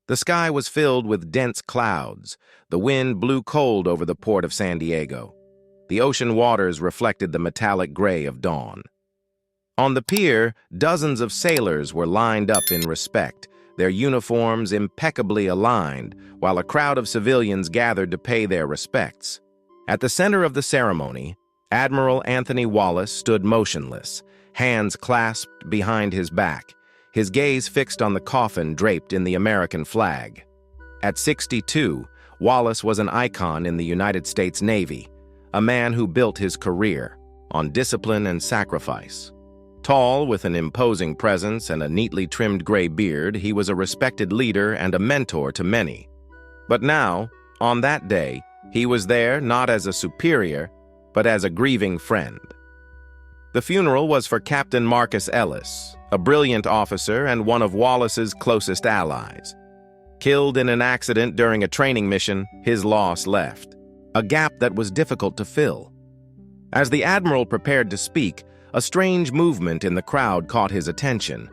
The sky was filled with dense clouds. The wind blew cold over the port of San Diego. The ocean waters reflected the metallic gray of dawn. On the pier, dozens of sailors were lined up in respect, their uniforms impeccably aligned, while a crowd of civilians gathered to pay their respects. At the center of the ceremony, Admiral Anthony Wallace stood motionless, hands clasped behind his back, his gaze fixed on the coffin draped in the American flag. At 62, Wallace was an icon in the United States Navy, a man who built his career on discipline and sacrifice. Tall, with an imposing presence and a neatly trimmed gray beard, he was a respected leader and a mentor to many. But now, on that day, he was there not as a superior, but as a grieving friend. The funeral was for Captain Marcus Ellis, a brilliant officer and one of Wallace's closest allies. Killed in an accident during a training mission, his loss left a gap that was difficult to fill. As the Admiral prepared to speak, a strange movement in the crowd caught his attention.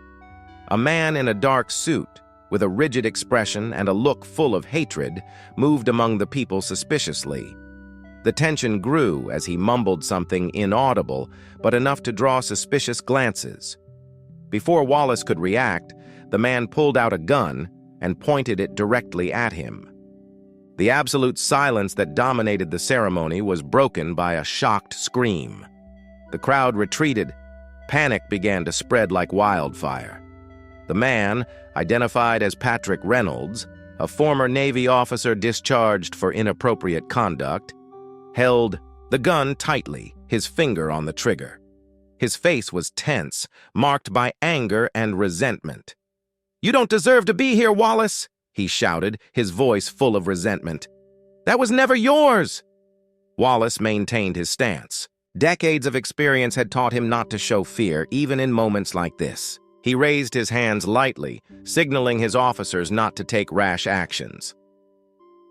A man in a dark suit, with a rigid expression and a look full of hatred, moved among the people suspiciously. The tension grew as he mumbled something inaudible, but enough to draw suspicious glances. Before Wallace could react, the man pulled out a gun and pointed it directly at him. The absolute silence that dominated the ceremony was broken by a shocked scream. The crowd retreated. Panic began to spread like wildfire. The man, identified as Patrick Reynolds, a former Navy officer discharged for inappropriate conduct, held the gun tightly, his finger on the trigger. His face was tense, marked by anger and resentment. "You don't deserve to be here, Wallace!" he shouted, his voice full of resentment. "That was never yours!" Wallace maintained his stance. Decades of experience had taught him not to show fear, even in moments like this. He raised his hands lightly, signaling his officers not to take rash actions.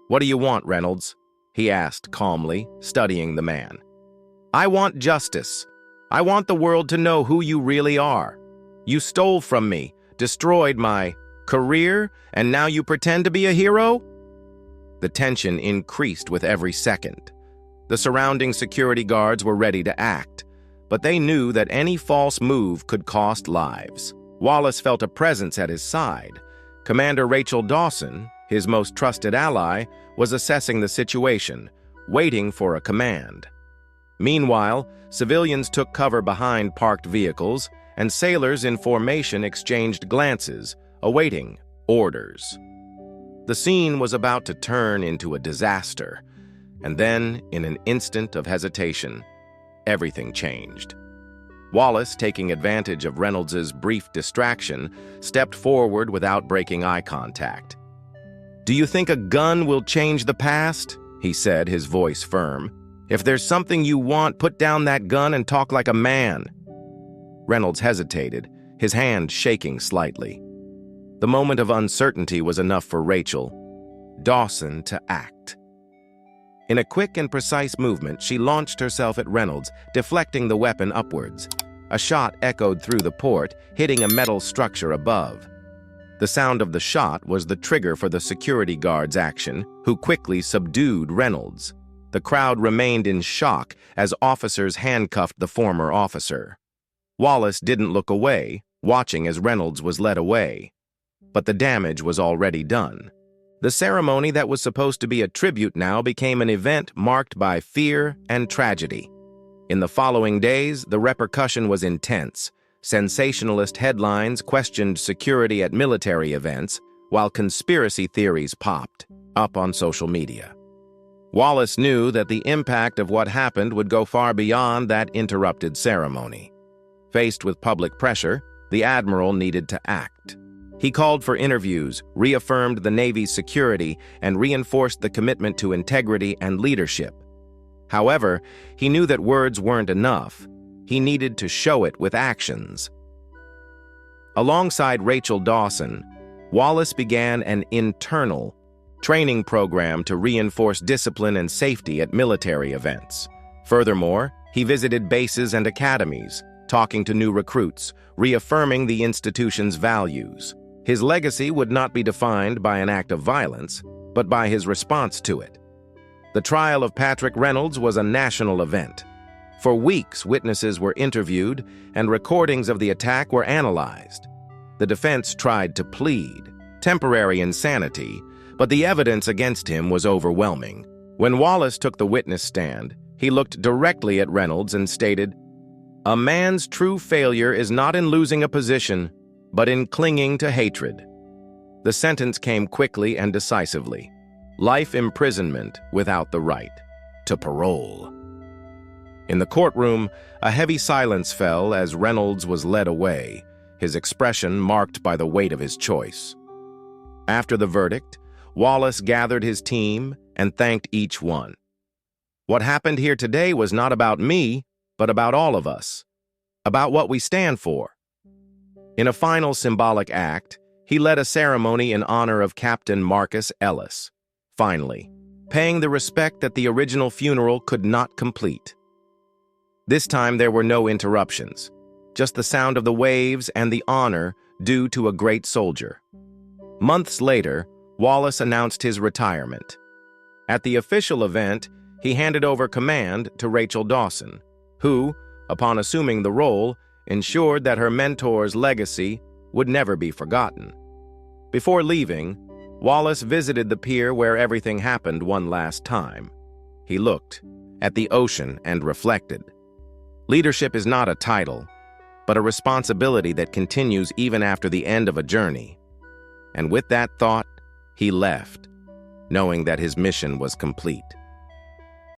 "What do you want, Reynolds?" he asked calmly, studying the man. "I want justice. I want the world to know who you really are. You stole from me, destroyed my career, and now you pretend to be a hero?" The tension increased with every second. The surrounding security guards were ready to act, but they knew that any false move could cost lives. Wallace felt a presence at his side. Commander Rachel Dawson, his most trusted ally, was assessing the situation, waiting for a command. Meanwhile, civilians took cover behind parked vehicles, and sailors in formation exchanged glances, awaiting orders. The scene was about to turn into a disaster, and then, in an instant of hesitation, everything changed. Wallace, taking advantage of Reynolds's brief distraction, stepped forward without breaking eye contact. "Do you think a gun will change the past?" he said, his voice firm. "If there's something you want, put down that gun and talk like a man." Reynolds hesitated, his hand shaking slightly. The moment of uncertainty was enough for Rachel Dawson to act. In a quick and precise movement, she launched herself at Reynolds, deflecting the weapon upwards. A shot echoed through the port, hitting a metal structure above. The sound of the shot was the trigger for the security guard's action, who quickly subdued Reynolds. The crowd remained in shock as officers handcuffed the former officer. Wallace didn't look away, watching as Reynolds was led away. But the damage was already done. The ceremony that was supposed to be a tribute now became an event marked by fear and tragedy. In the following days, the repercussion was intense. Sensationalist headlines questioned security at military events, while conspiracy theories popped up on social media. Wallace knew that the impact of what happened would go far beyond that interrupted ceremony. Faced with public pressure, the Admiral needed to act. He called for interviews, reaffirmed the Navy's security, and reinforced the commitment to integrity and leadership. However, he knew that words weren't enough. He needed to show it with actions. Alongside Rachel Dawson, Wallace began an internal training program to reinforce discipline and safety at military events. Furthermore, he visited bases and academies, talking to new recruits, reaffirming the institution's values. His legacy would not be defined by an act of violence, but by his response to it. The trial of Patrick Reynolds was a national event. For weeks, witnesses were interviewed and recordings of the attack were analyzed. The defense tried to plead temporary insanity, but the evidence against him was overwhelming. When Wallace took the witness stand, he looked directly at Reynolds and stated, "A man's true failure is not in losing a position, but in clinging to hatred." The sentence came quickly and decisively. Life imprisonment without the right to parole. In the courtroom, a heavy silence fell as Reynolds was led away, his expression marked by the weight of his choice. After the verdict, Wallace gathered his team and thanked each one. "What happened here today was not about me, but about all of us, about what we stand for." In a final symbolic act, he led a ceremony in honor of Captain Marcus Ellis, finally, paying the respect that the original funeral could not complete. This time there were no interruptions, just the sound of the waves and the honor due to a great soldier. Months later, Wallace announced his retirement. At the official event, he handed over command to Rachel Dawson, who, upon assuming the role, ensured that her mentor's legacy would never be forgotten. Before leaving, Wallace visited the pier where everything happened one last time. He looked at the ocean and reflected. Leadership is not a title, but a responsibility that continues even after the end of a journey. And with that thought, he left, knowing that his mission was complete.